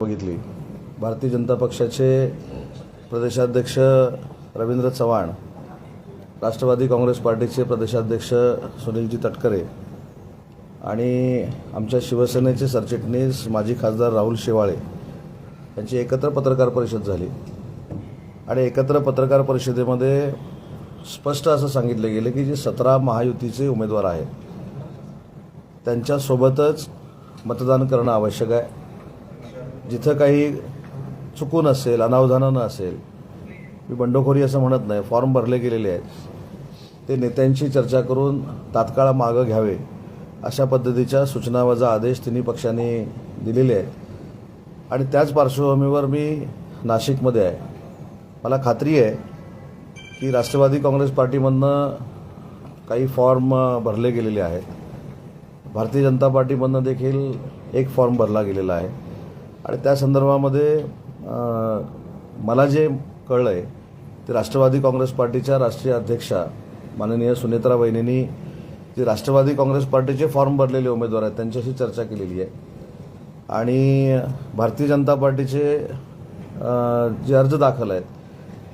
बघितली। भारतीय जनता पक्षाचे प्रदेशाध्यक्ष रवींद्र चव्हाण, राष्ट्रवादी काँग्रेस पार्टीचे प्रदेशाध्यक्ष सुनीलजी तटकरे आणि आमच्या शिवसेनेचे सरचिटणीस माजी खासदार राहुल शेवाळे यांची एकत्र पत्रकार परिषद झाली आणि एकत्र पत्रकार परिषदेमध्ये स्पष्ट असं सांगितले गेले की जे 17 महायुतीचे उमेदवार आहेत त्यांच्यासोबतच मतदान करणं आवश्यक आहे। जिथं काही चुकून असेल, अनावधानानं असेल, मी बंडखोरी असं म्हणत नाही, फॉर्म भरले गेलेले आहेत ते नेत्यांची चर्चा करून तात्काळ मागं घ्यावे अशा पद्धतीच्या सूचना वजा आदेश तिन्ही पक्षांनी दिलेले आहेत आणि त्याच पार्श्वभूमीवर मी नाशिकमध्ये आहे। मला खात्री आहे की राष्ट्रवादी काँग्रेस पार्टीमधनं काही फॉर्म भरले गेलेले आहेत, भारतीय जनता पार्टीमधनं देखील एक फॉर्म भरला गेलेला आहे आणि त्या संदर्भामध्ये मला जे कळलं आहे ते राष्ट्रवादी काँग्रेस पार्टीच्या राष्ट्रीय अध्यक्षा माननीय सुनेत्रा वहिनींनी जे राष्ट्रवादी काँग्रेस पार्टीचे फॉर्म भरलेले उमेदवार आहेत त्यांच्याशी चर्चा केलेली आहे आणि भारतीय जनता पार्टीचे जे अर्ज दाखल आहेत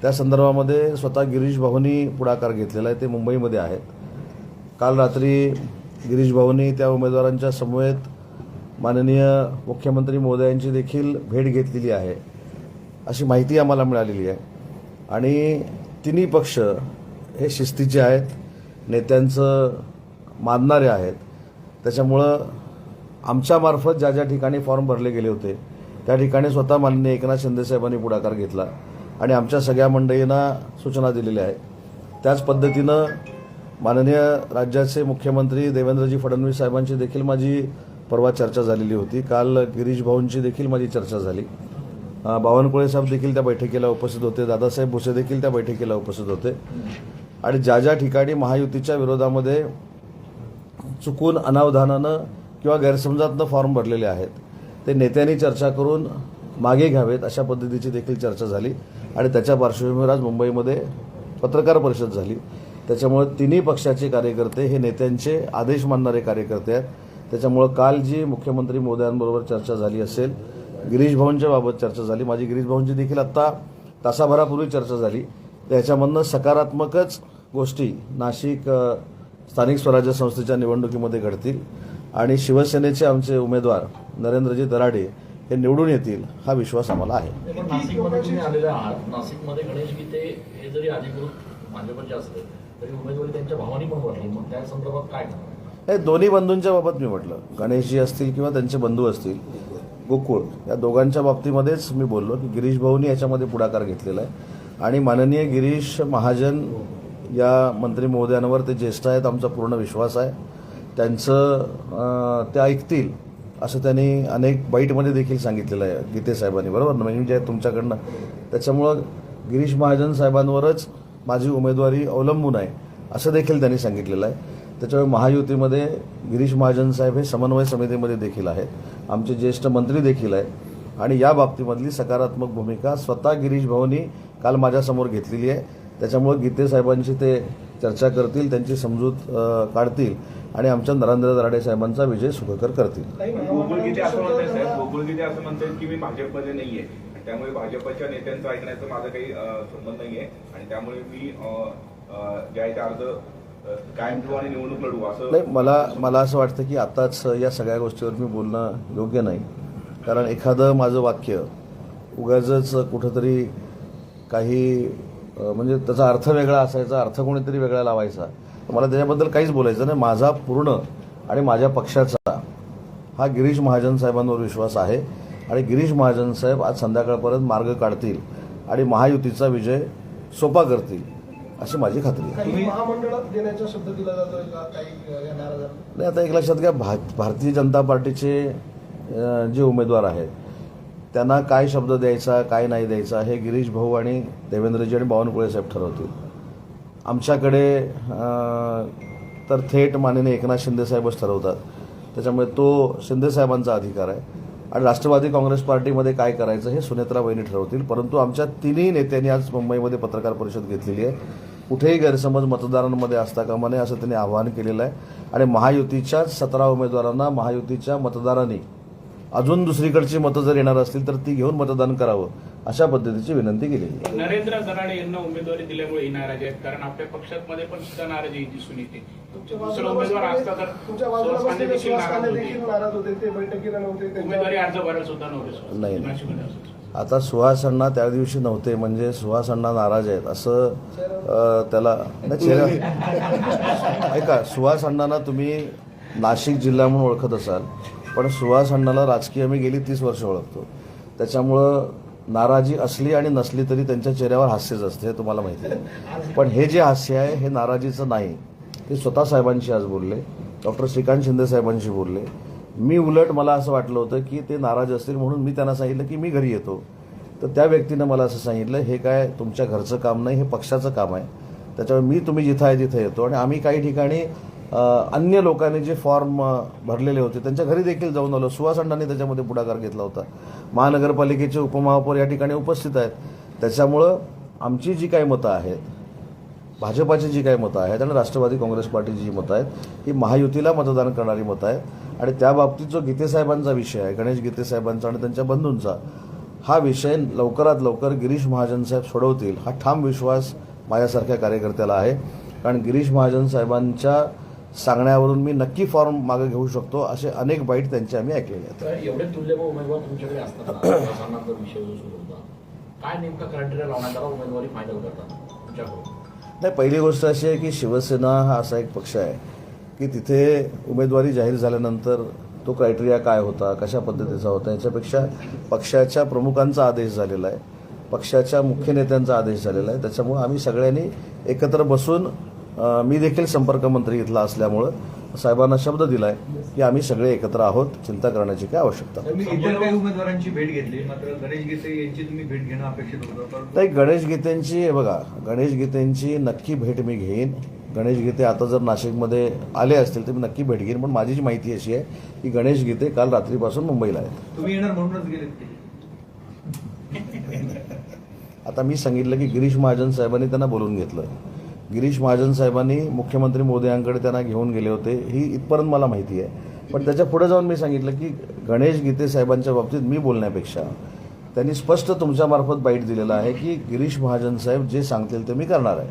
त्या संदर्भामध्ये स्वतः गिरीश भाऊंनी पुढाकार घेतलेला आहे। ते मुंबईमध्ये आहेत। काल रात्री गिरीश भाऊंनी त्या उमेदवारांच्या समवेत माननीय मुख्यमंत्री महोदयांची देखील भेट घेतलेली आहे अशी माहिती आम्हाला मिळालेली आहे आणि तिन्ही पक्ष हे शिस्तीचे आहेत, नेत्यांचं मानणारे आहेत। त्याच्यामुळं आमच्यामार्फत ज्या ज्या ठिकाणी फॉर्म भरले गेले होते त्या ठिकाणी स्वतः माननीय एकनाथ शिंदे साहेबांनी पुढाकार घेतला आणि आमच्या सगळ्या मंडळींना सूचना दिलेल्या आहेत। त्याच पद्धतीनं माननीय राज्याचे मुख्यमंत्री देवेंद्रजी फडणवीस साहेबांची देखील माझी परवा चर्चा झालेली होती। काल गिरीश भाऊंची देखील माझी चर्चा झाली। बावनकुळे साहेब देखील त्या बैठकीला उपस्थित होते, दादासाहेब भुसे देखील त्या बैठकीला उपस्थित होते आणि ज्या ज्या ठिकाणी महायुतीच्या विरोधामध्ये चुकून अनावधानानं किंवा गैरसमजातनं फॉर्म भरलेले आहेत ते नेत्यांनी चर्चा करून मागे घ्यावेत अशा पद्धतीची देखील चर्चा झाली आणि त्याच्या पार्श्वभूमीवर आज मुंबईमध्ये पत्रकार परिषद झाली। त्याच्यामुळे तिन्ही पक्षाचे कार्यकर्ते हे नेत्यांचे आदेश मानणारे कार्यकर्ते आहेत। त्याच्यामुळं काल जी मुख्यमंत्री महोदयांबरोबर चर्चा झाली असेल, गिरीश भाऊंच्या बाबत चर्चा झाली, माझी गिरीश भाऊंची देखील आत्ता तासाभरापूर्वी चर्चा झाली। त्याच्यामधनं सकारात्मकच गोष्टी नाशिक स्थानिक स्वराज्य संस्थेच्या निवडणुकीमध्ये घडतील आणि शिवसेनेचे आमचे उमेदवार नरेंद्रजी दराडे हे निवडून येतील हा विश्वास आम्हाला आहे। नाशिकमध्ये तुम्ही आलेले आहात, नाशिकमध्ये गणेश गीते हे जरी अधिकृत भाजपचे असले तरी उमेदवारी त्यांच्या भावानी पण भरली, मग त्या संदर्भात काय करणार? हे दोन्ही बंधूंच्या बाबत मी म्हटलं, गणेशजी असतील किंवा त्यांचे बंधू असतील, गोकुळ या दोघांच्या बाबतीमध्येच मी बोललो की गिरीश भाऊंनी याच्यामध्ये पुढाकार घेतलेला आहे आणि माननीय गिरीश महाजन या मंत्री महोदयांवर ते ज्येष्ठ आहेत, आमचा पूर्ण विश्वास आहे। त्यांचं ते ऐकतील असं त्यांनी अनेक बाईटमध्ये देखील सांगितलेलं आहे गीते साहेबांनी, बरोबर ना, म्हणजे जे तुमच्याकडनं। त्याच्यामुळं गिरीश महाजन साहेबांवरच माझी उमेदवारी अवलंबून आहे असं देखील त्यांनी सांगितलेलं आहे। त्याच्यामुळे महायुतीमध्ये गिरीश महाजन साहेब हे समन्वय समितीमध्ये देखील आहेत, आमचे ज्येष्ठ मंत्री देखील आहेत आणि या बाबतीमधली सकारात्मक भूमिका स्वतः गिरीश भाऊंनी काल माझ्यासमोर घेतलेली आहे। त्याच्यामुळे गीते साहेबांची ते चर्चा करतील, त्यांची समजूत काढतील आणि आमच्या नरेंद्र दराडे साहेबांचा विजय सुखकर करतील। गोकुळगीते असं म्हणतात साहेब, गोकुळगीते असं म्हणतात की मी भाजपमध्ये नाहीये, त्यामुळे भाजपच्या नेत्यांचं ऐकण्याचा माझा काही संबंध नाहीये आणि त्यामुळे मी ज्या अर्ज कायम ठेवू आणि निवडणूक लढवू असं नाही। मला असं वाटतं की आताच या सगळ्या गोष्टीवर मी बोलणं योग्य नाही, कारण एखादं माझं वाक्य उगाचच कुठंतरी काही म्हणजे त्याचा अर्थ वेगळा असायचा, अर्थ कोणीतरी वेगळा लावायचा, मला त्याच्याबद्दल काहीच बोलायचं नाही। माझा पूर्ण आणि माझ्या पक्षाचा हा गिरीश महाजन साहेबांवर विश्वास आहे आणि गिरीश महाजन साहेब आज संध्याकाळपर्यंत मार्ग काढतील आणि महायुतीचा विजय सोपा करतील अशी माझी खात्री आहे। महामंडळात देण्याचा शब्द दिला जातोय का काही नाराज? नाही, आता एक लक्षात घ्या, भारतीय जनता पार्टीचे जे उमेदवार आहेत त्यांना काय शब्द द्यायचा काय नाही द्यायचा हे गिरीश भाऊ आणि देवेंद्रजी आणि बावनकुळे साहेब ठरवतील। आमच्याकडे तर थेट माननीय एकनाथ शिंदे साहेबच ठरवतात, त्याच्यामुळे तो शिंदे साहेबांचा अधिकार आहे आणि राष्ट्रवादी काँग्रेस पार्टीमध्ये काय करायचं हे सुनेत्रा वहिनी ठरवतील। परंतु आमच्या तिन्ही नेत्यांनी आज मुंबईमध्ये पत्रकार परिषद घेतलेली आहे। कुठेही गैरसमज मतदारांमध्ये असता कामा नये असं त्यांनी आवाहन केलेलं आहे आणि महायुतीच्या 17 उमेदवारांना महायुतीच्या मतदारांनी अजून दुसरीकडची मतं जर येणार असतील तर ती घेऊन मतदान करावं अशा पद्धतीची विनंती केली. नरेंद्र दराडे यांना उमेदवारी दिल्यामुळे ही नाराजी आहेत, कारण आपल्या पक्षामध्ये पण सुद्धा नाराजी दिसून येते. तुमच्या दुसरा बाजूला उमेदवार असता तर तुमच्या बाजूला सुहास बसलेले देखील सुहास नाराज कांदे होते. देखील नाराज होते, ते बैठकीला नव्हते. त्यांच्या- उमेदवारी अर्ज भरायला सुद्धा नव्हते. नाही. नाशिकमध्ये असं. आता सुहास अण्णा त्या दिवशी नव्हते म्हणजे सुहास अण्णा नाराज आहेत असं त्याला नाही, चेहरा ऐका, सुहास अण्णांना तुम्ही नाशिक जिल्हा म्हणून ओळखत असाल, पण सुहास अण्णाला राजकीय मी गेली 30 वर्ष ओळखतो. त्याच्यामुळं नाराजी असली आणि नसली तरी त्यांच्या चेहऱ्यावर हास्यच असते, हे तुम्हाला माहिती आहे. पण हे जे हास्य आहे हे नाराजीचं नाही. ते स्वतः साहेबांशी आज बोलले, डॉक्टर श्रीकांत शिंदे साहेबांशी बोलले. मी उलट मला असं वाटलं होतं की ते नाराज असतील म्हणून मी त्यांना सांगितलं की मी घरी येतो. तर त्या व्यक्तीनं मला असं सांगितलं, हे काय तुमच्या घरचं काम नाही, हे पक्षाचं काम आहे. त्याच्यामुळे तुम्ही जिथं आहे तिथं येतो. आणि आम्ही काही ठिकाणी अन्य लोकांनी जे फॉर्म भरलेले होते त्यांच्या घरी देखील जाऊन आलो. सुहास अण्णांनी त्याच्यामध्ये पुढाकार घेतला होता. महानगरपालिकेचे उपमहापौर या ठिकाणी उपस्थित आहेत. त्याच्यामुळं आमची जी काही मतं आहेत, भाजपाची जी काही मतं आहेत आणि राष्ट्रवादी काँग्रेस पार्टीची जी मतं आहेत ही महायुतीला मतदान करणारी मतं आहेत. आणि त्या बाबतीत जो गीतेसाहेबांचा विषय आहे, गणेश गीतेसाहेबांचा आणि त्यांच्या बंधूंचा, हा विषय लवकरात लवकर गिरीश महाजन साहेब सोडवतील हा ठाम विश्वास माझ्यासारख्या कार्यकर्त्याला आहे. कारण गिरीश महाजन साहेबांच्या सांगण्यावरून मी नक्की फॉर्म मागे घेऊ शकतो असे अनेक बाईट त्यांचे आम्ही ऐकलेले आहेत. तर एवढे तुल्यबळ उमेदवार तुमच्याकडे असताना सुहासांनाचा विषय जो सुरू होता, काय नेमका क्रायटेरिया लावण्यात आला उमेदवारी फायनल करताना तुमच्याकडून? नाही, पहिली गोष्ट अशी आहे की शिवसेना हा असा एक पक्ष आहे की तिथे उमेदवारी जाहीर झाल्यानंतर तो क्रायटेरिया काय होता, कशा पद्धतीचा होता, याच्यापेक्षा पक्षाच्या प्रमुखांचा आदेश झालेला आहे, पक्षाच्या मुख्य नेत्यांचा आदेश झालेला आहे. त्याच्यामुळे आम्ही सगळ्यांनी एकत्र बसून, मी देखील संपर्क मंत्री इथला असल्यामुळं साहेबांना शब्द दिला आहे की आम्ही सगळे एकत्र आहोत, चिंता करण्याची काय आवश्यकता नाही. तुम्ही इतर काही उमेदवारांची भेट घेतली, मात्र गणेश गीते यांची तुम्ही भेट घेणं अपेक्षित होतं. परंतु नाही, गणेश गीतेंची हे बघा, गणेश गीतेंची नक्की भेट मी घेईन. गणेश गीते आता जर नाशिकमध्ये आले असतील तर मी नक्की भेट घेईन. पण माझी जी माहिती अशी आहे की गणेश गीते काल रात्रीपासून मुंबईला आहेत. तुम्ही येणार म्हणूनच गेलेत की? आता मी सांगितलं की गिरीश महाजन साहेबांनी त्यांना बोलून घेतलं. गिरीश महाजन साहेबांनी मुख्यमंत्री मोदयांकडे त्यांना घेऊन गेले होते, ही इथपर्यंत मला माहिती आहे. पण त्याच्या पुढे जाऊन मी सांगितलं की गणेश गीते साहेबांच्या बाबतीत मी बोलण्यापेक्षा त्यांनी स्पष्ट तुमच्यामार्फत बाईट दिलेला आहे की गिरीश महाजन साहेब जे सांगतील ते मी करणार आहे.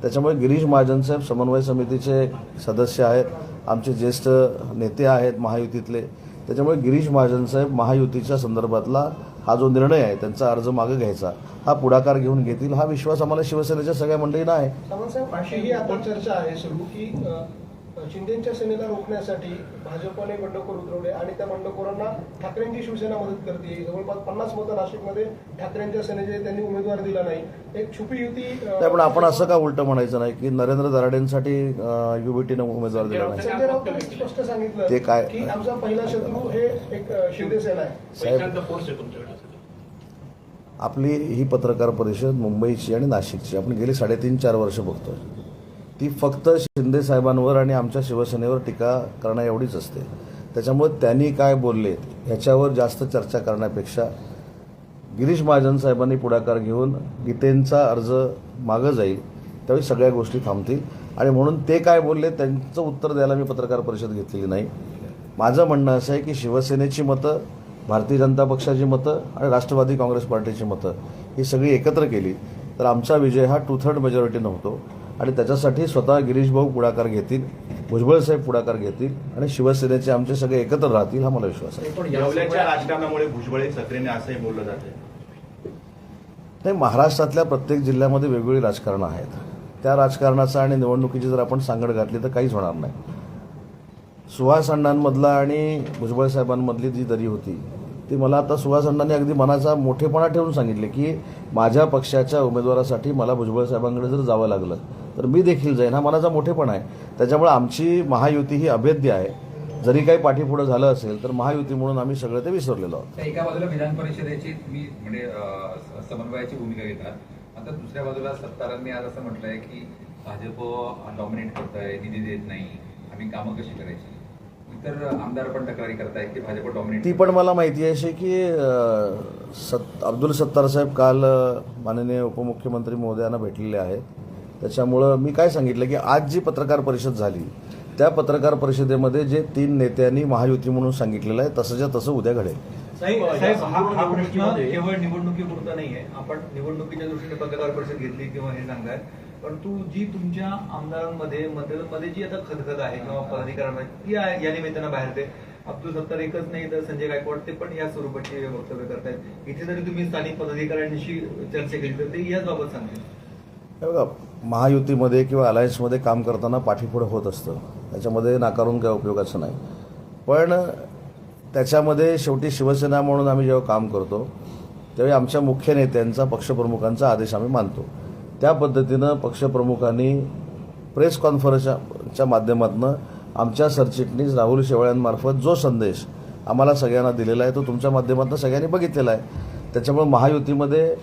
त्याच्यामुळे गिरीश महाजन साहेब समन्वय समितीचे सदस्य आहेत, आमचे ज्येष्ठ नेते आहेत महायुतीतले. त्याच्यामुळे गिरीश महाजन साहेब महायुतीच्या संदर्भातला हा जो निर्णय आहे, त्यांचा अर्ज मागे घ्यायचा, हा पुढाकार घेऊन घेतील, हा विश्वास आम्हाला शिवसेनेच्या सगळ्या मंडळींना आहे. सामंत साहेब, अशीही आता चर्चा आहे सुरू की शिंदेच्या सेनेला रोखण्यासाठी भाजपने बंडखोर उतरवले आणि त्या बंडखोरांना ठाकरेंची शिवसेना मदत करते. जवळपास 50 मतं नाशिकमध्ये ठाकरेंच्या सेनेचे त्यांनी उमेदवार दिला नाही. एक छुपी युती. नाही, पण आपण असं का उलटं म्हणायचं नाही की नरेंद्र दराडेंसाठी युबीटीनं उमेदवार दिला नाही? संजय राऊतांनी स्पष्ट सांगितलं ते काय? की आमचा पहिला शत्रू हे एक शिवसेना आहे. साहेब, पैशांचा फोर्स आहे तुमच्याकडे. आपली ही पत्रकार परिषद मुंबईची आणि नाशिकची आपण गेली 3.5-4 वर्ष बघतोय. ती फक्त शिंदे साहेबांवर आणि आमच्या शिवसेनेवर टीका करण्या एवढीच असते. त्याच्यामुळे त्यांनी काय बोलले ह्याच्यावर जास्त चर्चा करण्यापेक्षा गिरीश महाजन साहेबांनी पुढाकार घेऊन गीतेंचा अर्ज मागं जाईल, त्यावेळी सगळ्या गोष्टी थांबतील. आणि म्हणून ते काय बोलले त्यांचं उत्तर द्यायला मी पत्रकार परिषद घेतलेली नाही. माझं म्हणणं असं आहे की शिवसेनेची मतं, भारतीय जनता पक्षाची मतं आणि राष्ट्रवादी काँग्रेस पार्टीची मतं ही सगळी एकत्र केली तर आमचा विजय हा 2/3 मेजॉरिटीनं होतो. आणि त्याच्यासाठी स्वतः गिरीश भाऊ पुढाकार घेतील, भुजबळ साहेब पुढाकार घेतील आणि शिवसेनेचे आमचे सगळे एकत्र राहतील, हा मला विश्वास आहे. पण या येवल्याच्या राजकारणामुळे भुजबळ सक्रियने असंही बोललं जाते. नाही, महाराष्ट्रातल्या प्रत्येक जिल्ह्यामध्ये वेगवेगळी राजकारणं आहेत. त्या राजकारणाचा आणि निवडणुकीची जर आपण सांगड घातली तर काहीच होणार नाही. सुहास अण्णांमधला आणि भुजबळ साहेबांमधली जी दरी होती ती मला आता सुहास अण्णांनी अगदी मनाचा मोठेपणा ठेवून सांगितले की माझ्या पक्षाच्या उमेदवारासाठी मला भुजबळ साहेबांकडे जर जावं लागलं तर मी देखील जाईन, हा मनाचा मोठेपणा आहे. त्याच्यामुळे आमची महायुती ही अभेद्य आहे. जरी काही पाठीपुढं झालं असेल तर महायुती म्हणून आम्ही सगळं ते विसरलेलो आहोत. तर एका बाजूला विधान परिषदेची तुम्ही म्हणजे समन्वयाची भूमिका घेतात, आता दुसऱ्या बाजूला सत्तारांनी आज असं म्हटलंय की भाजप डॉमिनेट करत आहे, निधी देत नाही, आम्ही कामं कशी करायची. इतर आमदार पण तक्रारी करतायत की भाजप डॉमिनेट. ती पण मला माहिती आहे अशी की अब्दुल सत्तार साहेब काल माननीय उपमुख्यमंत्री महोदयांना भेटलेले आहेत. त्याच्यामुळं मी काय सांगितलं की आज जी पत्रकार परिषद झाली त्या पत्रकार परिषदेमध्ये जे 3 नेत्यांनी महायुती म्हणून सांगितलेलं आहे तसंच्या तसं उद्या घडेल. साहेब हा प्रश्न केवळ निवडणुकीपुरता नाहीये. आपण निवडणुकीच्या दृष्टीने पत्रकार परिषद घेतली किंवा हे सांगताय, परंतु जी तुमच्या आमदारांमध्ये जी आता खदखद आहे किंवा पदाधिकाऱ्यांमध्ये ती या निमित्तानं बाहेर येते. अब्दुल सत्तार एकच नाही तर संजय गायकवाड ते पण या स्वरूपाची वक्तव्य करतायत. इथे जरी तुम्ही स्थानिक पदाधिकाऱ्यांशी चर्चा केली तर ते याच बाबत सांगतील. हे बघा, महायुतीमध्ये किंवा अलायन्समध्ये काम करताना पाठीपुढे होत असतं, त्याच्यामध्ये नाकारून काय उपयोगाचं नाही. पण त्याच्यामध्ये शेवटी शिवसेना म्हणून आम्ही जेव्हा काम करतो त्यावेळी आमच्या मुख्य नेत्यांचा पक्षप्रमुखांचा आदेश आम्ही मानतो. त्या पद्धतीनं पक्षप्रमुखांनी प्रेस कॉन्फरन्सच्या माध्यमातून आमच्या सरचिटणीस राहुल शेवाळ्यांमार्फत जो संदेश आम्हाला सगळ्यांना दिलेला आहे तो तुमच्या माध्यमातून सगळ्यांनी बघितलेला आहे. त्याच्यामुळे महायुतीमध्ये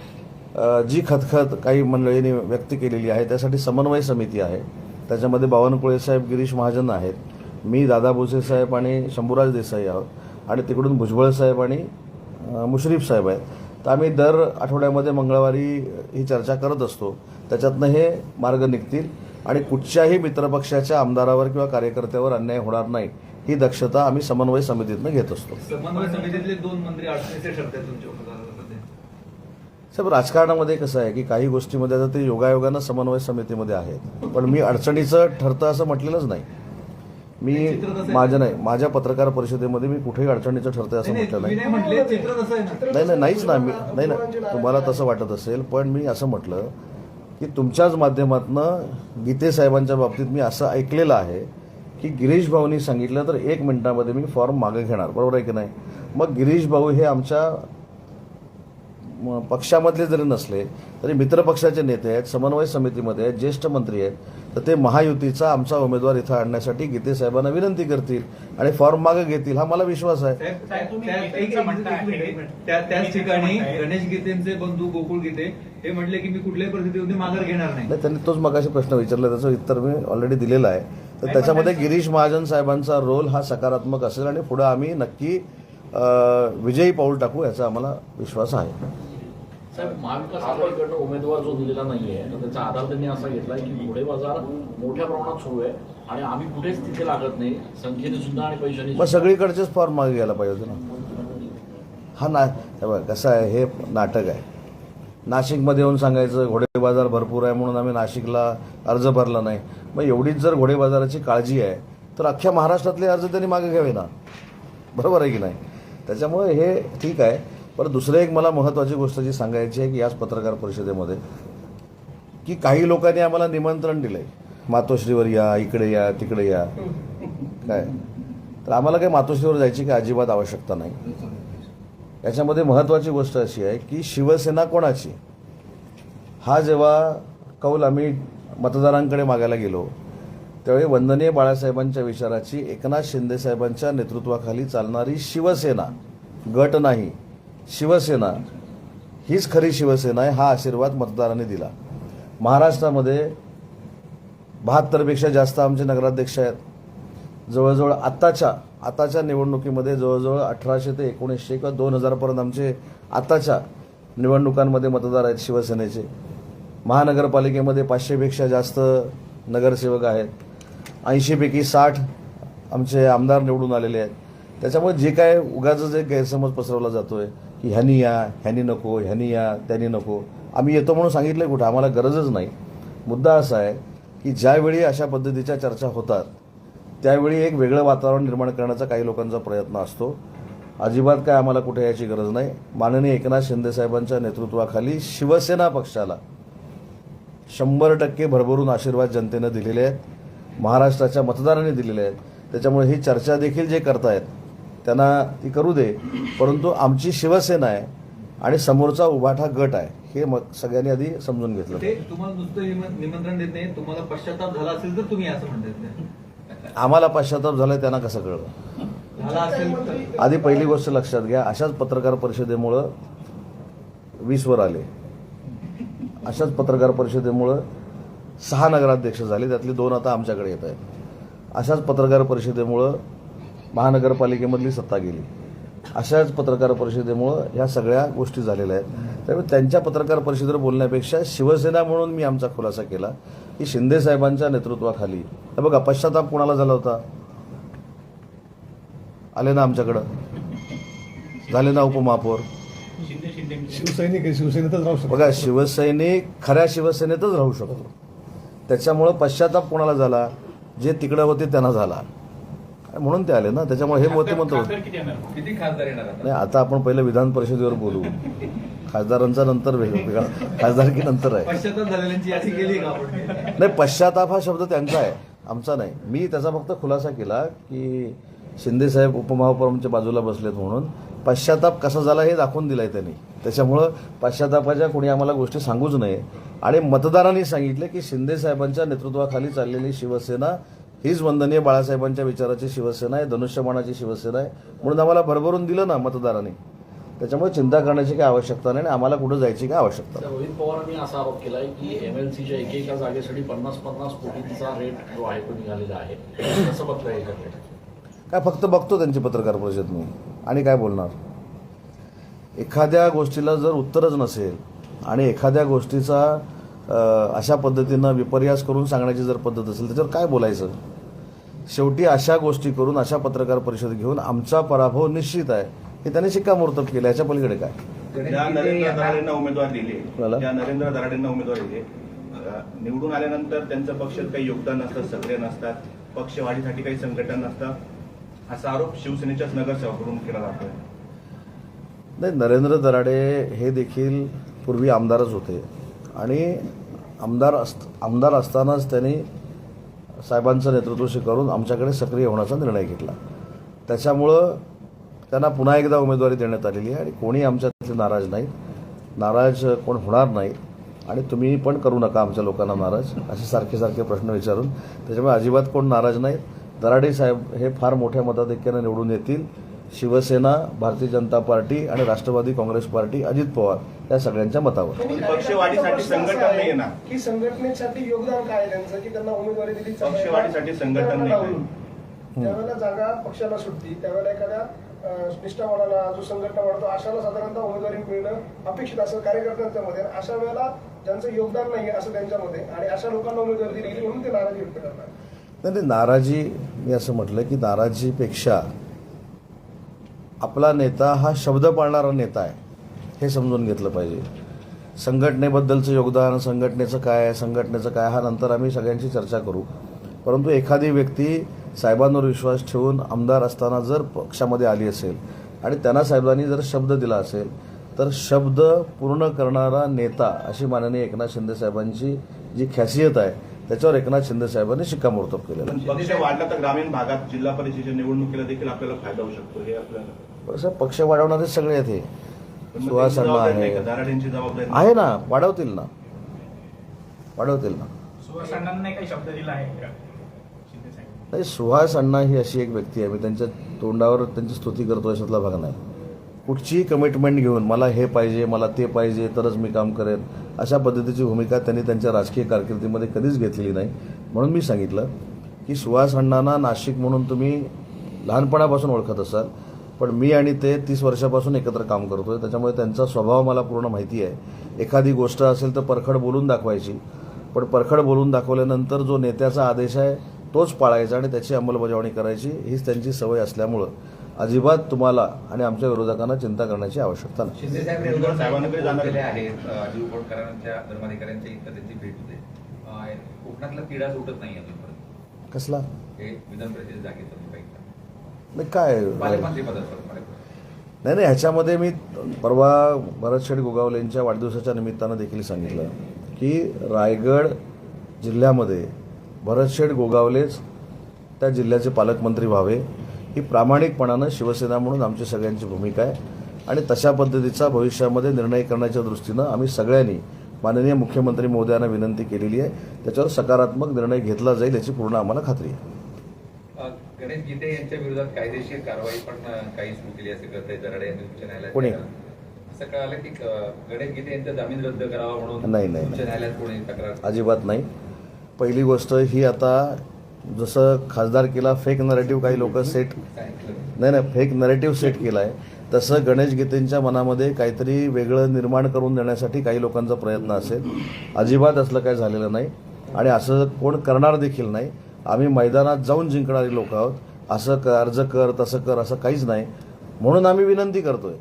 जी खतखत काही मंडळींनी व्यक्त केलेली आहे त्यासाठी समन्वय समिती आहे. त्याच्यामध्ये बावनकुळे साहेब, गिरीश महाजन आहेत, मी, दादा भुसे साहेब आणि शंभूराज देसाई आहोत, आणि तिकडून भुजबळ साहेब आणि मुश्रीफ साहेब आहेत. तर आम्ही दर आठवड्यामध्ये मंगळवारी ही चर्चा करत असतो. त्याच्यातनं हे मार्ग निघतील आणि कुठच्याही मित्रपक्षाच्या आमदारावर किंवा कार्यकर्त्यावर अन्याय होणार नाही ही दक्षता आम्ही समन्वय समितीतनं घेत असतो. समन्वय समितीतले 2 मंत्री अडचणीचे ठरतात तुमच्या सध्या. साहेब, राजकारणामध्ये कसं आहे की काही गोष्टीमध्ये आता ते योगायोगानं समन्वय समितीमध्ये आहेत, पण मी अडचणीचं ठरतं असं म्हटलेलंच नाही. माझ्या पत्रकार परिषदेमध्ये मी कुठेही अडचणीचं ठरतंय असं म्हटलं नाही. नाहीच ना. नाही ना, तुम्हाला तसं वाटत असेल, पण मी असं म्हटलं की तुमच्याच माध्यमातून गीते साहेबांच्या बाबतीत मी असं ऐकलेलं आहे की गिरीश भाऊंनी सांगितलं तर 1 मिनिटामध्ये मी फॉर्म मागे घेणार, बरोबर आहे की नाही. मग गिरीश भाऊ हे आमच्या पक्षामधले जरी नसले तरी मित्रपक्षाचे नेते आहेत, समन्वय समितीमध्ये आहेत, ज्येष्ठ मंत्री आहेत, तर ते महायुतीचा आमचा उमेदवार इथं आणण्यासाठी गीते साहेबांना विनंती करतील आणि फॉर्म मागे घेतील, हा मला विश्वास आहे. त्याच ठिकाणी गणेश गीतेंचे बंधू गोकुळ गीते हे म्हटले की मी कुठल्याही परिस्थितीमध्ये माघार घेणार नाही. त्यांनी तोच मगाशी प्रश्न विचारला, त्याचं उत्तर मी ऑलरेडी दिलेलं आहे. तर त्याच्यामध्ये गिरीश महाजन साहेबांचा रोल हा सकारात्मक असेल आणि पुढे आम्ही नक्की विजयी पाऊल टाकू याचा आम्हाला विश्वास आहे. साहेब, महाविकास आघाडीकडनं उमेदवार जो दिलेला नाहीये तर त्याचा आधार त्यांनी असा घेतलाय की घोडे बाजार मोठ्या प्रमाणात सुरू आहे आणि आम्ही कुठेच तिथे लागत नाही, संख्येने सुद्धा आणि पैशाने. मग सगळीकडचेच फॉर्म मागे घ्यायला पाहिजे होते ना. हा कसं आहे, हे नाटक आहे. नाशिकमध्ये येऊन सांगायचं घोडे बाजार भरपूर आहे म्हणून आम्ही नाशिकला अर्ज भरला नाही. मग एवढीच जर घोडे बाजाराची काळजी आहे तर अख्ख्या महाराष्ट्रातले अर्ज त्यांनी मागे घ्यावे ना, बरोबर आहे की नाही. त्याच्यामुळे हे ठीक आहे. पण दुसरं एक मला महत्त्वाची गोष्ट जी सांगायची आहे की याच पत्रकार परिषदेमध्ये की काही लोकांनी आम्हाला निमंत्रण दिलंय, मातोश्रीवर या, इकडे या, तिकडे या, काय तर आम्हाला काही मातोश्रीवर जायची काही अजिबात आवश्यकता नाही. याच्यामध्ये महत्त्वाची गोष्ट अशी आहे की शिवसेना कोणाची हा जेव्हा कौल आम्ही मतदारांकडे मागायला गेलो त्यावेळी वंदनीय बाळासाहेबांच्या विचाराची एकनाथ शिंदे साहेबांच्या नेतृत्वाखाली चालणारी शिवसेना, गट नाही, शिवसेना हीच खरी शिवसेना आहे, हा आशीर्वाद मतदारांनी दिला. महाराष्ट्रामध्ये 72पेक्षा जास्त आमचे नगराध्यक्ष आहेत. जवळजवळ आताच्या निवडणुकीमध्ये जवळजवळ 1800 ते 1900 किंवा 2000पर्यंत आमचे आताच्या निवडणुकांमध्ये मतदार आहेत शिवसेनेचे. महानगरपालिकेमध्ये 500पेक्षा जास्त नगरसेवक आहेत. 80पैकी 60 आमचे आमदार निवडून आलेले आहेत. त्याच्यामुळे जे काय उगाच जे गैरसमज पसरवला जातोय की ह्यानी या, ह्यानी नको, ह्यानी या, त्यांनी नको, आम्ही येतो म्हणून सांगितलं कुठं, आम्हाला गरजच नाही. मुद्दा असा आहे की ज्यावेळी अशा पद्धतीच्या चर्चा होतात त्यावेळी एक वेगळं वातावरण निर्माण करण्याचा काही लोकांचा प्रयत्न असतो. अजिबात काय आम्हाला कुठे याची गरज नाही. माननीय एकनाथ शिंदे साहेबांच्या नेतृत्वाखाली शिवसेना पक्षाला 100% भरभरून आशीर्वाद जनतेनं दिलेले आहेत, महाराष्ट्राच्या मतदारांनी दिलेले आहेत. त्याच्यामुळे ही चर्चा देखील जे करतायत त्यांना ती करू दे, परंतु आमची शिवसेना आहे आणि समोरचा उभाठा गट आहे हे मग सगळ्यांनी आधी समजून घेतलं. ते तुम्हाला नुसतं निमंत्रण देत नाही, तुम्हाला पश्चाताप झाला असेल तर तुम्ही असं म्हणतात. आम्हाला पश्चाताप झालाय त्यांना कसं कळलं झाला असेल. आधी पहिली गोष्ट लक्षात घ्या, अशाच पत्रकार परिषदेमुळं 20 वर आले. अशाच पत्रकार परिषदेमुळं 6 नगराध्यक्ष झाले, त्यातले 2 आता आमच्याकडे येत आहेत. अशाच पत्रकार परिषदेमुळं महानगरपालिकेमधली सत्ता गेली. अशाच पत्रकार परिषदेमुळं ह्या सगळ्या गोष्टी झालेल्या आहेत. त्यामुळे त्यांच्या पत्रकार परिषदेवर बोलण्यापेक्षा शिवसेना म्हणून मी आमचा खुलासा केला की शिंदे साहेबांच्या नेतृत्वाखाली, हे बघा पश्चाताप कोणाला झाला होता, आले ना आमच्याकडं, झाले ना उपमहापौर. शिवसैनिक शिवसेनेतच राहू शकतो. बघा शिवसैनिक खऱ्या शिवसेनेतच राहू शकतो. त्याच्यामुळं पश्चाताप कोणाला झाला, जे तिकडं होते त्यांना झाला, म्हणून ते आले ना. त्याच्यामुळे हे मोठे म्हणतो. खासदार किती येणार? किती खासदार येणार आता? नाही, आता आपण पहिलं विधान परिषदेवर बोलू, खासदारांचा नंतर वेगळा, खासदारकी नंतर आहे. पश्चाताप झालेल्यांची यादी केली का आपण? नाही, पश्चाताप हा शब्द त्यांचा आहे, आमचा नाही. मी त्याचा फक्त खुलासा केला की शिंदेसाहेब उपमहापौरांच्या बाजूला बसलेत म्हणून पश्चाताप कसा झाला हे दाखवून दिलाय त्यांनी. त्याच्यामुळं पश्चातापाच्या कोणी आम्हाला गोष्टी सांगूच नये. आणि मतदारांनी सांगितले की शिंदेसाहेबांच्या नेतृत्वाखाली चाललेली शिवसेना हीच वंदनीय बाळासाहेबांच्या विचाराची शिवसेना आहे, धनुष्यबाणाची शिवसेना आहे, म्हणून आम्हाला भरभरून दिलं ना मतदारांनी. त्याच्यामुळे चिंता करण्याची काही आवश्यकता नाही आणि आम्हाला कुठं जायची काय आवश्यकता नाही. रोहित पवारांनी असा आरोप केलाय की MLCच्या एकेका जागेसाठी 50-50 कोटींचा रेट जो आहे तो निघालेला आहे. कसं बघताय याच्याकडे? काय फक्त बघतो त्यांची पत्रकार परिषद मी आणि काय बोलणार. एखाद्या गोष्टीला जर उत्तरच नसेल आणि एखाद्या गोष्टीचा अशा पद्धतीनं विपर्यास करून सांगण्याची जर पद्धत असेल त्याच्यावर काय बोलायचं. शेवटी अशा गोष्टी करून अशा पत्रकार परिषद घेऊन आमचा पराभव निश्चित आहे हे त्यांनी शिक्कामोर्तब केलं. याच्या पलीकडे काय. ज्या नरेंद्र दराडेंना उमेदवार दिले, मला? ज्या नरेंद्र दराडेंना उमेदवार दिले, निवडून आल्यानंतर त्यांचं पक्षात काही योगदान नसतं, सक्रिय नसतात, पक्षवाढीसाठी काही संघटन नसतं, असा आरोप शिवसेनेच्याच नगरसेवकाकडून केला जातोय. नाही, नरेंद्र दराडे हे देखील पूर्वी आमदारच होते आणि आमदार असतानाच त्यांनी साहेबांचं नेतृत्व स्वीकारून आमच्याकडे सक्रिय होण्याचा निर्णय घेतला. त्याच्यामुळं त्यांना पुन्हा एकदा उमेदवारी देण्यात आलेली आहे आणि कोणी आमच्यातले नाराज नाहीत, नाराज कोण होणार नाही आणि तुम्ही पण करू नका आमच्या लोकांना नाराज असे सारखे सारखे प्रश्न विचारून. त्याच्यामुळे अजिबात कोण नाराज नाहीत. दराडे साहेब हे फार मोठ्या मताधिक्याने निवडून येतील. शिवसेना, भारतीय जनता पार्टी आणि राष्ट्रवादी काँग्रेस पार्टी, अजित पवार या सगळ्यांच्या मतावर. पक्षवाढीसाठी संघटन नाही ना, की संघटनेसाठी योगदान काय आहे त्यांचं की त्यांना उमेदवारी दिली. पक्षवाढीसाठी संघटन नाही. त्यावेळेला जागा पक्षाला सुटती, त्यावेळेला एखाद्या निष्ठावानाला जो संघटना वाढतो अशाला साधारणतः उमेदवारी मिळणं अपेक्षित असं कार्यकर्त्यांच्या मध्ये. अशा वेळेला ज्यांचं योगदान नाही असं त्यांच्यामध्ये आणि अशा लोकांना उमेदवारी दिली म्हणून ते नाराजी व्यक्त करणार. नाही, नाराजी, मी असं म्हटलं की नाराजीपेक्षा आपला नेता हा शब्द पाळणारा नेता आहे हे समजून घेतलं पाहिजे. संघटनेबद्दलचं योगदान, संघटनेचं काय, संघटनेचं काय, हा नंतर आम्ही सगळ्यांची चर्चा करू. परंतु एखादी व्यक्ती साहेबांवर विश्वास ठेवून आमदार असताना जर पक्षामध्ये आली असेल आणि त्यांना साहेबांनी जर शब्द दिला असेल तर शब्द पूर्ण करणारा नेता अशी माननीय एकनाथ शिंदे साहेबांची जी खासियत आहे त्याच्यावर एकनाथ शिंदे साहेबांनी शिक्कामोर्तब केलेलं आहे. पक्ष वाढला तर ग्रामीण भागात जिल्हा परिषदेच्या निवडणुकीला देखील आपल्याला फायदा होऊ शकतो, हे आपल्याला. कसं पक्ष वाढवणारे सगळे आहेत हे. सुहास अण्णा आहे, दराडेंची जबाबदारी आहे ना, वाढवतील ना, वाढवतील ना. सुहास अण्णांना काही शब्द दिला आहे का शिंदे साहेब? नाही, सुहास अण्णा ही अशी एक व्यक्ती आहे, मी त्यांच्या तोंडावर त्यांची स्तुती करतो अशातला भाग नाही. कुठचीही कमिटमेंट घेऊन मला हे पाहिजे, मला ते पाहिजे तरच मी काम करेन अशा पद्धतीची भूमिका त्यांनी त्यांच्या राजकीय कारकिर्दीमध्ये कधीच घेतलेली नाही. म्हणून मी सांगितलं की सुहास अण्णांना नाशिक म्हणून तुम्ही लहानपणापासून ओळखत असाल, पण मी आणि ते 30 वर्षापासून एकत्र काम करतोय. त्याच्यामुळे त्यांचा स्वभाव मला पूर्ण माहिती आहे. एखादी गोष्ट असेल तर परखड बोलून दाखवायची, पण परखड बोलून दाखवल्यानंतर जो नेत्याचा आदेश आहे तोच पाळायचा आणि त्याची अंमलबजावणी करायची, हीच त्यांची सवय असल्यामुळं अजिबात तुम्हाला आणि आमच्या विरोधकांना चिंता करण्याची आवश्यकता नाही. शिंदे साहेब साहेबांकडे जाणारे आहेत, अजित पवारांच्या धर्माधिकाऱ्यांच्या इथं त्यांची भेट होते. कोकणातला किडा सुटत नाही अजूनपर्यंत. कसला? हे विधान परिषद जागेचं नाही काय पालकमंत्रीपदाचं. नाही, ह्याच्यामध्ये मी परवा भरत शेठ गोगावलेंच्या वाढदिवसाच्या निमित्तानं देखील सांगितलं की रायगड जिल्ह्यामध्ये भरत शेठ गोगावलेच त्या जिल्ह्याचे पालकमंत्री व्हावे ही प्रामाणिकपणानं शिवसेना म्हणून आमची सगळ्यांची भूमिका आहे आणि तशा पद्धतीचा भविष्यामध्ये निर्णय करण्याच्या दृष्टीनं आम्ही सगळ्यांनी माननीय मुख्यमंत्री महोदयांना विनंती केलेली आहे. त्याच्यावर सकारात्मक निर्णय घेतला जाईल याची पूर्ण आम्हाला खात्री आहे. गणेश गीते यांच्या विरोधात कायदेशीर कारवाई पण काही सुरू केली असे कळतंय दराडे यांनी उच्च न्यायालयात. कोणी? असं कळालं की गणेश गीते यांचा जामीन रद्द करावा म्हणून नाही, उच्च न्यायालयात कोणी तक्रार. अजिबात नाही. पहिली गोष्ट ही, आता जसं खासदारकीला फेक नरेटिव्ह काही लोक सेट नाही फेक नरेटिव्ह सेट केला आहे, तसं गणेश गीतेंच्या मनामध्ये काहीतरी वेगळं निर्माण करून देण्यासाठी काही लोकांचा प्रयत्न असेल. अजिबात असलं काय झालेलं नाही. आणि असं कोण करणार देखील नाही. आम्ही मैदानात जाऊन जिंकणारी लोक आहोत. असं कर, अर्ज कर, तसं कर, असं काहीच नाही. म्हणून आम्ही विनंती करतोय.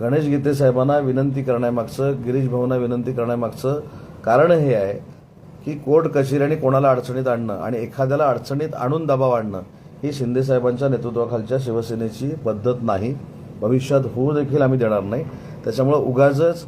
गणेश गीते साहेबांना विनंती करण्यामागचं, गिरीश भाऊंना विनंती करण्यामागचं कारण हे आहे की कोर्ट कचेऱ्याने कोणाला अडचणीत आणणं आणि एखाद्याला अडचणीत आणून दबाव आणणं ही शिंदे साहेबांच्या नेतृत्वाखालच्या शिवसेनेची पद्धत नाही. भविष्यात होऊ देखील आम्ही देणार नाही. त्याच्यामुळं उगाचच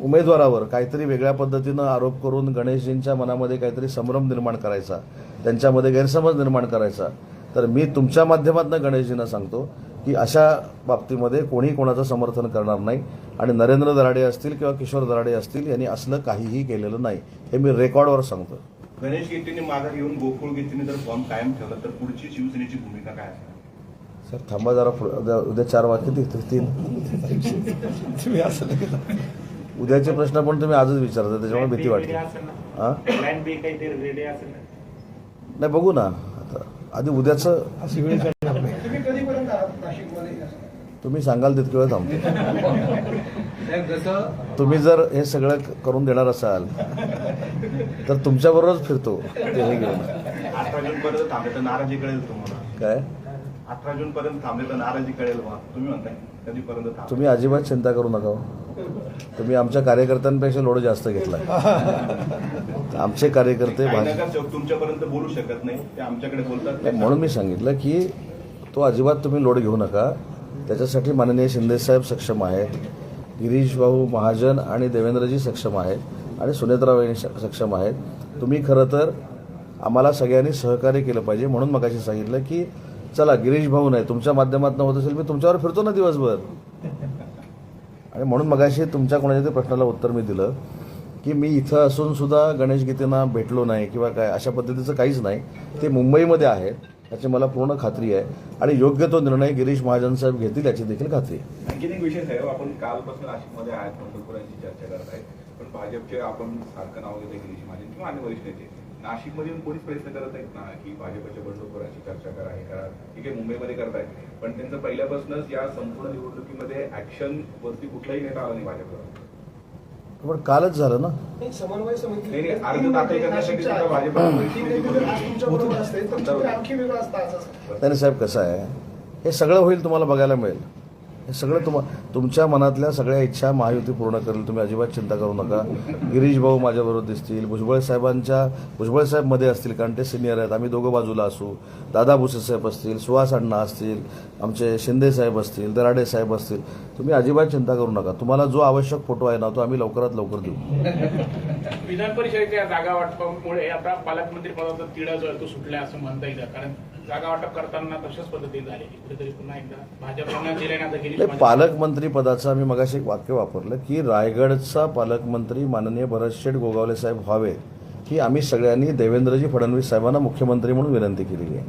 उमेदवारावर काहीतरी वेगळ्या पद्धतीनं आरोप करून गणेशजींच्या मनामध्ये काहीतरी संभ्रम निर्माण करायचा, त्यांच्यामध्ये गैरसमज निर्माण करायचा. तर मी तुमच्या माध्यमातून गणेशजींना सांगतो की अशा बाबतीमध्ये कोणी कोणाचं समर्थन करणार नाही. आणि नरेंद्र दराडे असतील किंवा किशोर दराडे असतील यांनी असलं काहीही केलेलं नाही, हे मी रेकॉर्डवर सांगतो. गणेश गीतेंनी माघार घेऊन गोकुळ गीतेंनी जर फॉर्म कायम ठेवला तर पुढची शिवसेनेची भूमिका काय असेल? सर थांबा जरा, उद्या 4 वाजता तीन तुम्ही असं उद्याचे प्रश्न पण तुम्ही आजच विचारता, त्याच्यामुळे भीती वाटते. हां नाही, बघू ना आता. आधी उद्याचं तुम्ही कधीपर्यंत आहात नाशिकमध्ये? तुम्ही सांगाल तितके वेळ थांबतो. साहेब, जसं तुम्ही जर हे सगळं करून देणार असाल तर तुमच्याबरोबरच फिरतो ते हे घेऊन. 18 जून पर्यंत थांबले तर नाराजी कळेल तुम्हाला. काय 18 जून पर्यंत थांबले तर नाराजी कळेल बा. तुम्ही म्हणताय कधीपर्यंत थांबले? तुम्ही अजिबात चिंता करू नका. तुम्ही आमच्या कार्यकर्त्यांपेक्षा लोड जास्त घेतला. आमचे कार्यकर्ते काही नगरसेवक तुमच्यापर्यंत बोलू शकत नाही, ते आमच्याकडे बोलतात. म्हणून मी सांगितलं की तो अजिबात तुम्ही लोड घेऊ नका. त्याच्यासाठी माननीय शिंदेसाहेब सक्षम आहेत, गिरीश भाऊ महाजन आणि देवेंद्रजी सक्षम आहेत आणि सुनेत्राबाई सक्षम आहेत. तुम्ही खरं तर आम्हाला सगळ्यांनी सहकार्य केलं पाहिजे. म्हणून मगाशी सांगितलं की चला गिरीश भाऊ नाही, तुमच्या माध्यमातून होत असेल, मी तुमच्यावर फिरतो ना दिवसभर. आणि म्हणून मगाशी तुमच्या कोणाच्या तरी प्रश्नाला उत्तर मी दिलं की मी इथं असून सुद्धा गणेश गीतेंना भेटलो नाही किंवा काय, अशा पद्धतीचं काहीच नाही. ते मुंबईमध्ये आहेत याची मला पूर्ण खात्री आहे आणि योग्य तो निर्णय गिरीश महाजन साहेब घेतील याची देखील खात्री आहे. आणखीन एक विषय साहेब, आपण कालपासून नाशिकमध्ये आहेत, पंढरपुरांची चर्चा करत आहेत, पण भाजपचे आपण सारखं नाव घेतोय गिरीश महाजन किंवा अन्य वरिष्ठ नेते नाशिकमध्ये कोणीच प्रयत्न करत आहेत ना की भाजपच्या बंडखोरांची चर्चा करा, हे करा. ठीक आहे, मुंबईमध्ये करतायत, पण त्यांचं पहिल्यापासूनच या संपूर्ण निवडणुकीमध्ये ऍक्शन वरती कुठलाही नेता आला नाही भाजपला. पण कालच झालं ना. समन्वय समिती नाही, अर्ज दाखल करण्यासाठी सुद्धा भाजपला तुमच्याबरोबर असते तर चित्र आणखी वेगळं असतं असं. त्याने साहेब कसं आहे, हे सगळं होईल, तुम्हाला बघायला मिळेल. हे सगळं तुमच्या मनातल्या सगळ्या इच्छा महायुती पूर्ण करेल. तुम्ही अजिबात चिंता करू नका. गिरीश भाऊ माझ्याबरोबर दिसतील, भुजबळ साहेब मध्ये असतील, कारण ते सिनियर आहेत. आम्ही दोघं बाजूला असू. दादा भुसे साहेब असतील, सुहास अण्णा असतील, आमचे शिंदे साहेब असतील, दराडे साहेब असतील. तुम्ही अजिबात चिंता करू नका. तुम्हाला जो आवश्यक फोटो आहे ना तो आम्ही लवकरात लवकर देऊ. विधान परिषदेच्या जागा वाटपामुळे आता पालकमंत्री पदाचा तिढा जो आहे तो सुटला असं म्हणता येईल, कारण जागा वाटप करताना तशाच पद्धतीने झालेली. कुठेतरी पुन्हा एकदा भाजपला दिले. पालकमंत्री पदाचं आम्ही मगाशी एक वाक्य वापरलं की रायगडचा पालकमंत्री माननीय भरतशेठ गोगावले साहेब व्हावे, ही आम्ही सगळ्यांनी देवेंद्रजी फडणवीस साहेबांना मुख्यमंत्री म्हणून विनंती केलेली आहे.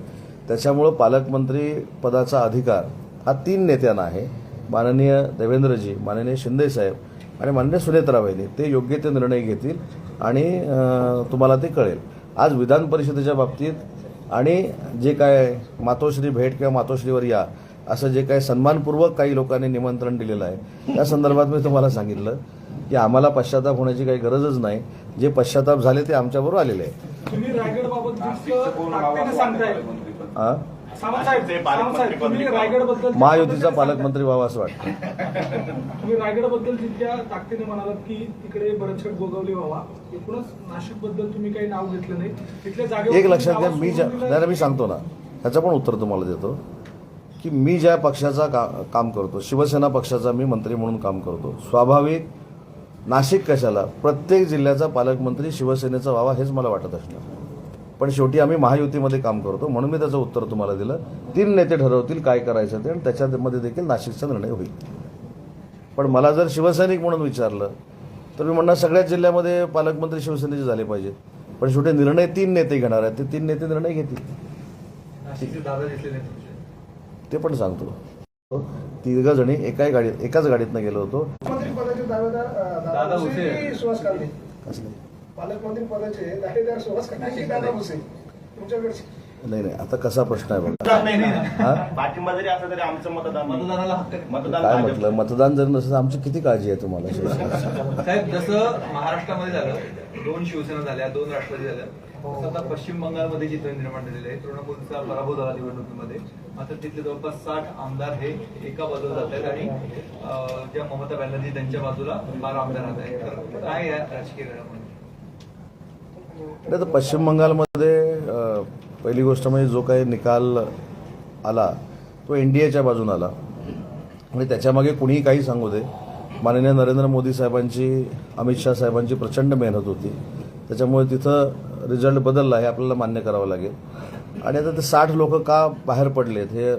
त्याच्यामुळं पालकमंत्री पदाचा अधिकार हा 3 नेत्यांना आहे. माननीय देवेंद्रजी, माननीय शिंदे साहेब आणि माननीय सुनेत्राबाईंनी. ते योग्य ते निर्णय घेतील आणि तुम्हाला ते कळेल. आज विधान परिषदेच्या बाबतीत आणि जे काय मातोश्री भेट किंवा मातोश्रीवर या असं जे काही सन्मानपूर्वक काही लोकांनी निमंत्रण दिलेलं आहे त्या संदर्भात मी तुम्हाला सांगितलं की आम्हाला पश्चाताप होण्याची काही गरजच नाही. जे पश्चाताप झाले ते आमच्याबरोबर आलेले आहे. तुम्ही रायगडबाबत नाशिकचं कोण व्हावं ताकदीने असं सांगताय. वाटतं पालकमंत्रीपद? हां, सावंतसाहेब, तुम्ही रायगडबद्दल महायुतीचा पालकमंत्री व्हावा असं वाटतं. तुम्ही रायगडबद्दल जितक्या ताकदीने म्हणालात की तिकडे भरतशेठ गोगावले व्हावा, एकूणच नाशिकबद्दल तुम्ही काही नाव घेतलं नाही. तिथल्या जागेवर एक लक्षात घ्या, मी सांगतो ना, ह्याचं पण उत्तर तुम्हाला देतो की मी ज्या पक्षाचा काम करतो, शिवसेना पक्षाचा मी मंत्री म्हणून काम करतो. स्वाभाविक नाशिक कशाला, प्रत्येक जिल्ह्याचा पालकमंत्री शिवसेनेचा व्हावा हेच मला वाटत असणार. पण शेवटी आम्ही महायुतीमध्ये काम करतो म्हणून मी त्याचं उत्तर तुम्हाला दिलं. 3 नेते ठरवतील काय करायचं ते आणि त्याच्यामध्ये देखील नाशिकचा निर्णय होईल. पण मला जर शिवसैनिक म्हणून विचारलं तर मी म्हणणार सगळ्याच जिल्ह्यामध्ये पालकमंत्री शिवसेनेचे झाले पाहिजेत. पण शेवटी निर्णय 3 नेते घेणार आहेत, ते 3 नेते निर्णय घेतील. नाशिकचे दादा दिसले नाही ते पण सांगतो. 3 जणी एकाच गाडीतनं गेलो होतो. पालकमंत्री पदाचे दावेदार दादा भुसे की सुहास कांदे? असं पालकमंत्री पदाचे दावेदार सुहास कांदे की दादा भुसे तुमच्याकडचे? नाही नाही, आता कसा प्रश्न आहे बघा. हा? पाठिंबा जरी असला तरी आमचं मतदानाला हक्क आहे. मतदान काय भाजप- म्हटलं, मतदान जर नसेल तर आमची किती काळजी आहे तुम्हाला? साहेब, जसं महाराष्ट्रामध्ये झालं, 2 शिवसेना झाल्या, 2 राष्ट्रवादी झाल्या, तसं आता पश्चिम बंगालमध्ये चित्र निर्माण झालेलं आहे. तृणमूलचा पराभव झाला निवडणुकीमध्ये. मात्र तिथले जवळपास 60 आमदार हे एका बाजूला जात आहेत आणि ज्या ममता बॅनर्जी त्यांच्या बाजूला 12 आमदार राहत आहेत. तर काय या राजकीय घडामोडी? तर पश्चिम बंगालमध्ये पहिली गोष्ट म्हणजे जो काही निकाल आला तो NDAच्या बाजून आला आणि त्याच्यामागे कुणीही काही सांगू दे, माननीय नरेंद्र मोदी साहेबांची, अमित शाह साहेबांची प्रचंड मेहनत होती. त्याच्यामुळे तिथं रिझल्ट बदलला हे आपल्याला मान्य करावं लागेल. आणि आता ते 60 लोक का बाहेर पडलेत हे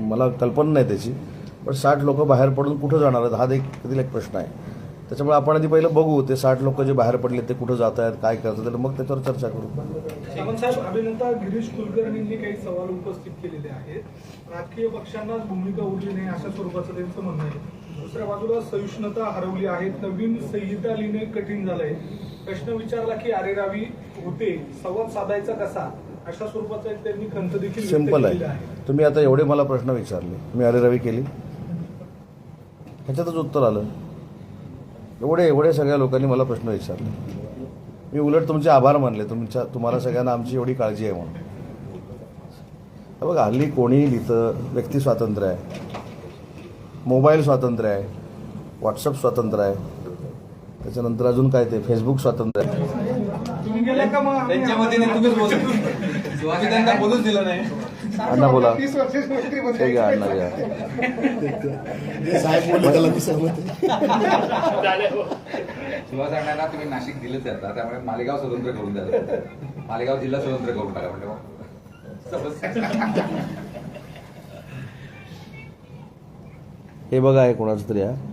मला कल्पना नाही त्याची, पण 60 लोक बाहेर पडून कुठं जाणार आहेत हा देखील एक प्रश्न आहे. त्याच्यामुळे आपण आधी पहिलं बघू ते 60 लोक जे बाहेर पडले ते कुठं जात आहेत, काय करतात, तर मग त्याच्यावर चर्चा करू. सावंतसाहेब, अभिनेता गिरीश कुलकर्णींनी काही सवाल उपस्थित केलेले आहेत. राजकीय पक्षांनाच भूमिका उरली नाही अशा स्वरूपाचं त्यांचं म्हणणं आहे. दुसऱ्या बाजूला सहिष्णुता हरवली आहे, नवीन संहिता लिहिणे कठीण झालंय. प्रश्न विचारला की अरेरावी होते, संवाद साधायचा कसा, अशा स्वरूपाचा एक त्यांनी खंत देखील व्यक्त सिंपल केलेली आहे. तुम्ही आता एवढे मला प्रश्न विचारले, मी अरेरावी केली, ह्याच्यातच उत्तर आलं. एवढे सगळ्या लोकांनी मला प्रश्न विचारले, मी उलट तुमचे आभार मानले, तुम्हाला सगळ्यांना आमची एवढी काळजी आहे म्हणून. हे बघा, हल्ली कोणी लिहितं, व्यक्ती स्वातंत्र्य आहे, मोबाईल स्वातंत्र्य आहे, व्हॉट्सअप स्वातंत्र्य आहे, त्याच्यानंतर अजून काय ते फेसबुक स्वातंत्र्य आहे. तुम्ही गेल्या का मग? त्यांच्या वतीने तुम्हीच बोलू. आम्ही त्यांना बोलूच दिलं नाही. अण्णा बोला. 30 वर्षाचे मंत्रिमंडळ. ठीक आहे अण्णा घ्या. सुहास अण्णांना तुम्ही नाशिक दिलंच आहे आता, त्यामुळे मालेगाव स्वतंत्र करून द्या. मालेगाव जिल्हा स्वतंत्र करून टाका म्हणजे हे बघा, हे कोणाचं तरी आहे.